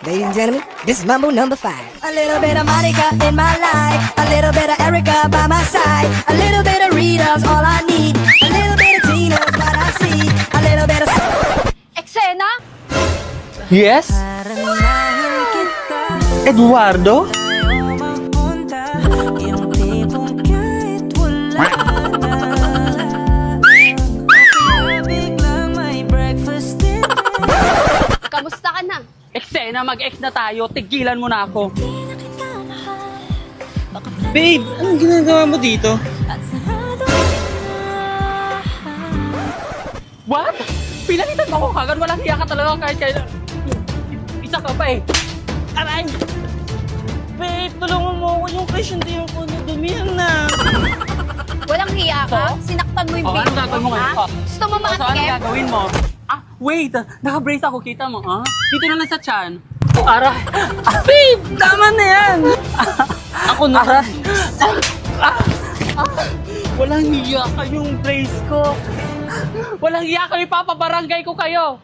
Ladies and gentlemen, this is Mambo number 5. A little bit of Monica in my life, a little bit of Erica by my side, a little bit of Rita's all I need, a little bit of Tina's what I see, a little bit of... Eksena? Yes? Eduardo? Kamusta ka na? Eksena, mag-ex na tayo. Tigilan mo na ako. Babe, anong ginagawa mo dito? What? Pinalitan mo ako kagad. Walang hiya ka talaga kahit kailan. Isa ka pa eh. Aray! Babe, tulungan mo ako. Yung crush hindi ako nadumihan na. Walang hiya ka? Sinaktan mo yung Oh, baby anong gagawin mo ngayon? ha? Gusto mo So, anong makatikim? gagawin mo? Ah, wait! Naka-brace ako. Kita mo, ah? Dito na lang sa chan. Aray! Ah, babe! Tama na yan! Ako na. Aray! Walang hiya kayong brace ko. Walang hiya kayo, ipapabarangay ko kayo.